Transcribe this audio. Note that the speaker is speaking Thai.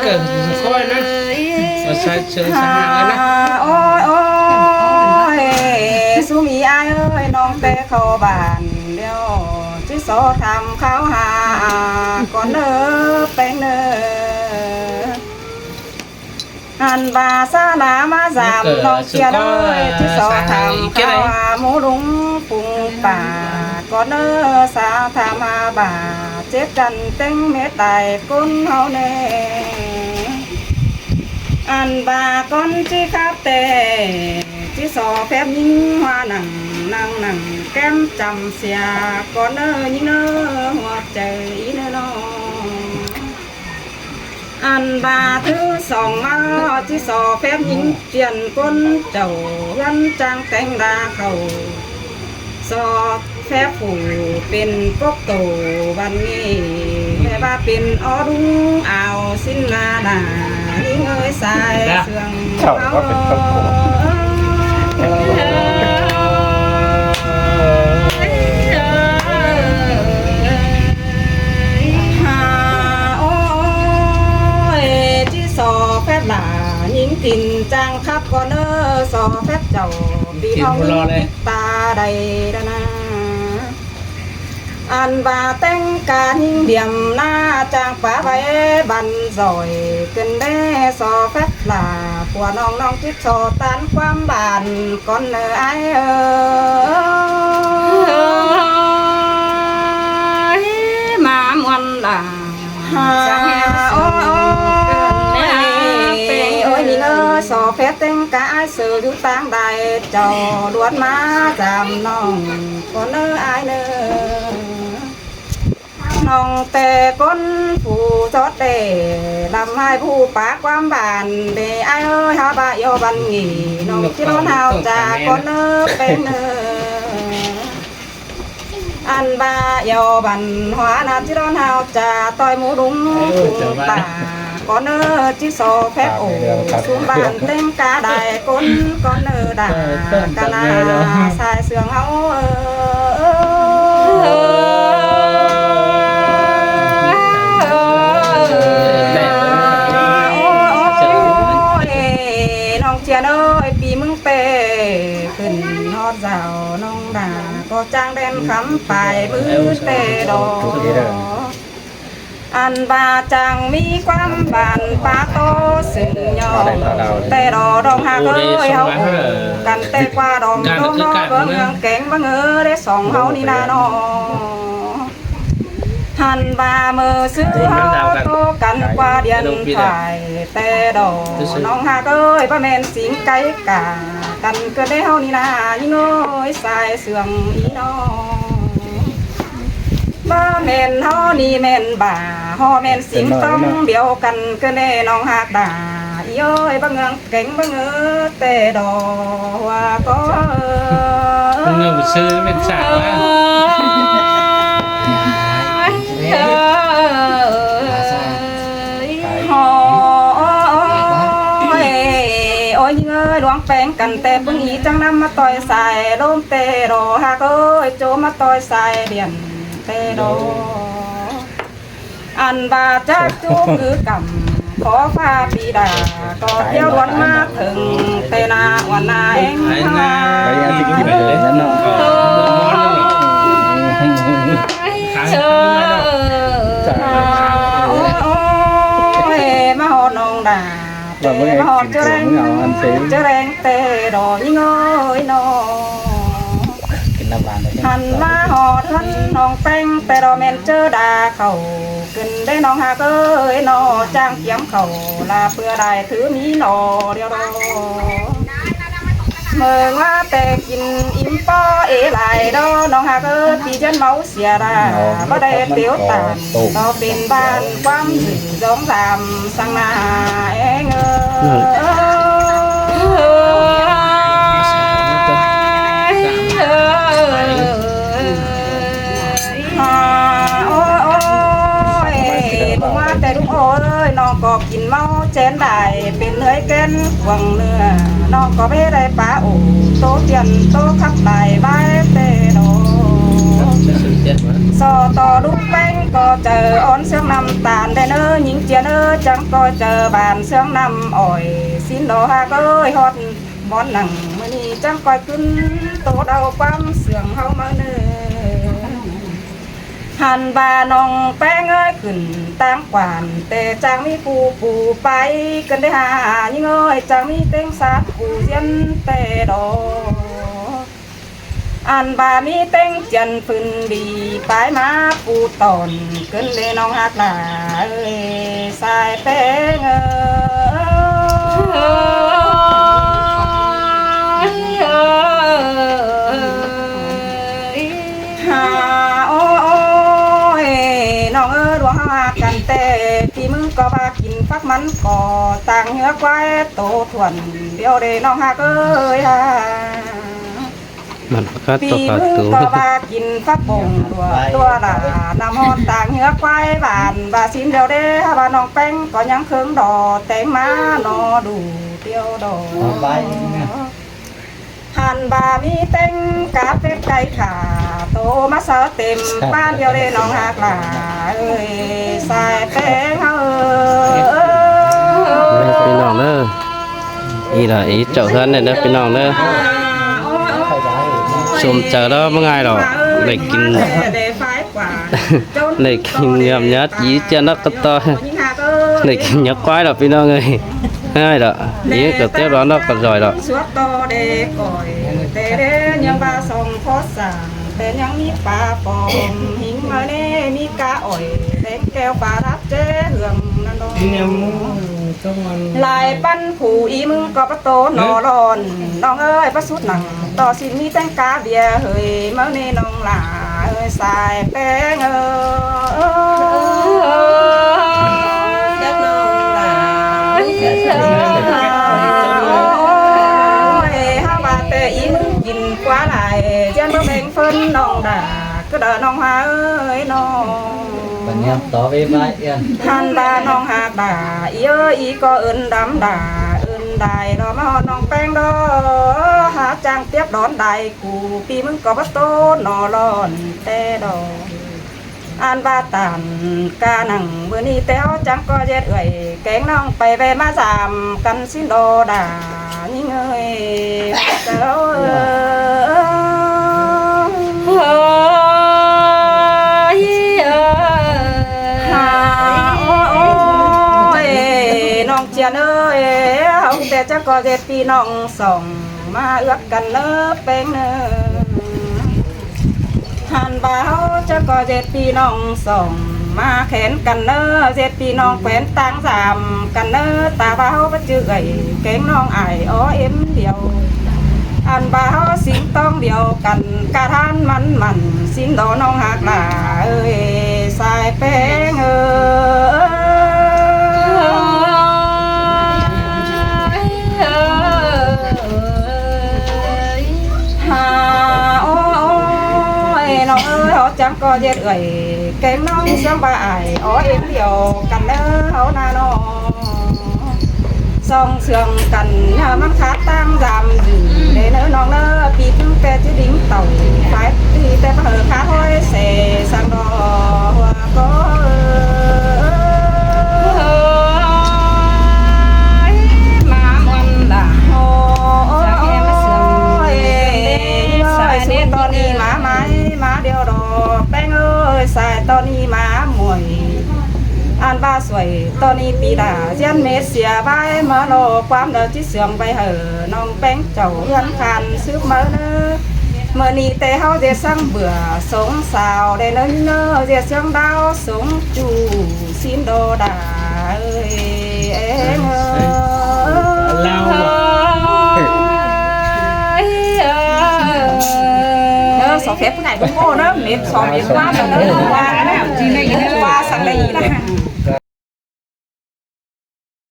เกิดค่อยนะมาใช้เชิญสหายนะโอ้ยโอ้ยสุมีอายเอ้ยน้องแต่เข้าบ้านเดียวที่โซทำข้าวหาก่อนเนอแป้งเนอหันบาซาหนามาสามน้องเชียร์เลยที่โซทำข้าวหาหมูลุงปรุงป่าก่อนเนอสาวทำมาบ่าเจ็บกันเต็งเม็ดไตก้นเฮาเน่อันบาก้อนที่ขับเตที่สอแฟบยิงหัวหนังนั่งแก้มจำเสียก่อนเนอยิงเนอหัวใจเนอน้องอันบาถือสองมาที่สอแฟบยิงเจียนก้นเจ้ายันจางแต่งดาเขาสอแฟบผู้เป็นปกโตวันนี้แม่ว่าเป็นอดุงเอาสิ้นลาดายิ่งเอ้ยสายเสื่องยิงตินจางคับก่อนเนอสอแฟบเจ้าปีทองยิงตาใดนะอันบาแต่งการยิงเดี่ยมหน้าจางป่าไว้บันซอยขึ้นได้สอแฟบลาผัวน้องจิตโซตันความบานก่อนเนอไอมามวันลาสอเพชรเต็งกายสื่ออยู่ต่างใดเจ้าดวดมาจำน้องก็เนื้ออายเนื้อน้องแต่ก้นผู้ทอดเดลำให้ผู้ปากความบานเดไอเอ้ยฮาบะโยบันงีน้องที่ร้อนเฮาจากก้นเนื้อเป็นเนื้ออันบะโยบันหัวนาที่ร้อนเฮาจะต่อยหมูดุ้งกุ้งตาก่อนเนอจิโซแพบโอสุบานเต็มกาได้ก้นก่อนเนอด่ากานาสายเสื่องเอาน้องเชียร์เอ้ยปีมึงเปขึ้นฮอดเจ้าน้องด่าก็จ้างแดนคำไปมือเตดออันบาจังมีความบานปาโตสึงยอแต่ดอดองหาเอ้ยเฮากันแต่กว่าดองดองเบิ่งเมืองแกงบ่เงอได้สองเฮานี่นาน้อหันบาเมื่อซื้อเฮาโตกันกว่าเดียนฝ่ายแต่ดอน้องหาเอ้ยบ่แม่นสิงไก่กากันเกิดได้เฮานี่นายิ่งเอ้ยสายเสื่องอีน้อบ่แม่นเฮานี่แม่นบ่าฮอแม่นสิงต้องเดียวกันก็แน่น้องฮักด่าอีเอ้ยบ่เงืองเก่งบ่เงือแต่ดอว่าก็เงือซื้อเป็นสาวโอ้ยเงยหลวงแปงกันแต่เพิ่งอีจังนำมาต่อยใส่ลมเตรอฮักเอ้ยโจมาต่อยใส่เดียนเตโดอันบาจากจูคือกำขอฟ้าปีดาก็เที่ยววันมาถึงเตนาวันนาเองค่ะเชิญมาหอน้องดามาหอเจริญเตโดยิ่งเอ้ยน้องหันมาหอดหันน้องแป้งแต่เราแม่นเจอดาเขาขึ้นได้น้องหาเอ้ยนอจ้างเกี่ยมเขาลาเพื่อได้ถือมีนอเดียวรอเมื่อว่าแต่กินอิ่มป้อเอไหลดอน้องหาเอ้ยพี่เจนเมาเสียดาบ่ได้เตี้ยวตานเราเป็นบ้านความสื่อสองสามสังนาเองแต่ทุกโอ้ยน้องก็กินเมาเจนได้เป็นเนื้อแกนหวังเนื้อน้องก็ไม่ได้ปลาโอ้โตเตียนโตขับได้ใบเตโด สอต่อลูกแป้งก็เจออ้อนเสียงน้ำตาลได้เนอหญิงเจียเนอจังก็เจอบานเสียงน้ำอ่อยสินโดฮาก็ฮอดบอนหนังมื้อนี้จังก้อยขึ้นโตดเอาความเสื่องเฮามาเนอหันบาน้องแป้งเอ้ยขึ้นตั้งกวานแต่จังมีปูไปกันได้หายิ่งเอ้ยจังมีเต็งสาดปูเจียนแต่ดออันบามีเต็งเจียนพื้นดีปลายมาปูตอนเกินเลยน้องหักหลาเอ้ยสายแป้งเอ้ยหาโอ้ยน้องดวงหากันแต่ที่มึงก็บากินฟักมันก่อต่างเหือกไว้โตถ่วนเดียวเดน้องหักเอ้ยฮะมันก็ ปี ตัว มึง ตัว ก็บากินฟักบงตัวละน้ำฮอนต่างเหือกไว้บานบาสินเดียวเด้บาน้องแป้งก็ยังเคืองดอแต่งมานอดูเดียวดอหันบามีเต็งกาเป็ดไก่ขาโตมาเสาเต็มบ้านเดียวเด้น้องหักหลาเอ้ยสายแป้งเอ้ย พี่น้องเด้ออีล่ะอีเจ้าเฮือนเนี่ยเด้อพี่น้องเด้อชมเจอแล้วบ่ง่ายหรอกได้กินได้กินยำยัดยีจะนักก็ต่อได้กินยักควายหรอกพี่น้องเอ้ยง่ายหรอกอีก็เตี้ยร้อนแล้วก็ร่อยหรอก suốt to để còi để những ba sông phó sàng để những mi ba bom hình mà nè mi cá ổi đến keo ba đáp chế hưởngนั่นดอกลายปั้นผู้อีมึงก็ประโตนอร้อนน้องเอ้ยประสุดหนังต่อสิมีแตงกาเบียเฮ้ยเมื่อนี่น้องหลาเอ้ยสายแป้งเอ้ยน้องหลาอีมึงกินquá lại chân nó bén phân nong đà cứ đợi nong hoa ơi nong bạn em tỏ về vai em than đà nong hạt đà ý ơi ý có ơn đám đà ơn đài đó mà nong bén đó hạt trang tiếp đón đài cụ piมึงcó bắt tô nọ lòn tê đồ an ba tàn ca nằng bữa ni téo chẳng có giết ơi kén nongไปvề má giảm căn xin đồ đà những ơi cháuน้องเจียนเอ้ยเอาแต่จะก็เจ็ดปีน้องส่องมาเอื้อกันเนอเป็นเนอหันบ่าวจะก็เจ็ดปีน้องส่องมาแขนกันเนอเจ็ดปีน้องแขวนตั้งสามกันเนอตาบ่าวบ่จื้อไอ้แกงน้องไอ้อ้อเอ็มเดียวอันบ่าวสิงต้องเดียวกันกะทานมันสินดอน้องหักหลาเอ้ยสายแป้งเอ้ยหาโอ้ยน้องเอ้ยเขาจังก็เย็ดเอ้ยแกงน้องเสียงบ่าไอ้อ้อเอ็มเดียวกันเด้อเขาหน้าน้องสองเสื่องกันมันขาตั้งจำอยู่ในเนื้อน้องเนื้อปีถึงแต่จะดิ้งเต่าไฟตีแต่เผอขาห้อยเสสังดอหัวก็มามันด่าโอ้ยสุดตอนนี้มาไหมมาเดียวดอกแป้งเอ้ยสายตอนนี้มาหมวยอันบ้าสวยตอนนี้ปีดาเจียนเมเสียใบมาโลความเดินที่เสื่อมไปเหอน้องแป้งเจ้าเฮือนคันซื้อมาเนอเมื่อนี้แต่เฮาจะสั่งเบื่อสงสาวได้เนอจะเสียงดาวสงจูสินโดดาเอ้ยเอ็งเอ้ยสองเพชรผู้ไหนก็โง่เนอะเม็ดสองเม็ดว่าสั่งได้ว่าสั่งได้นะ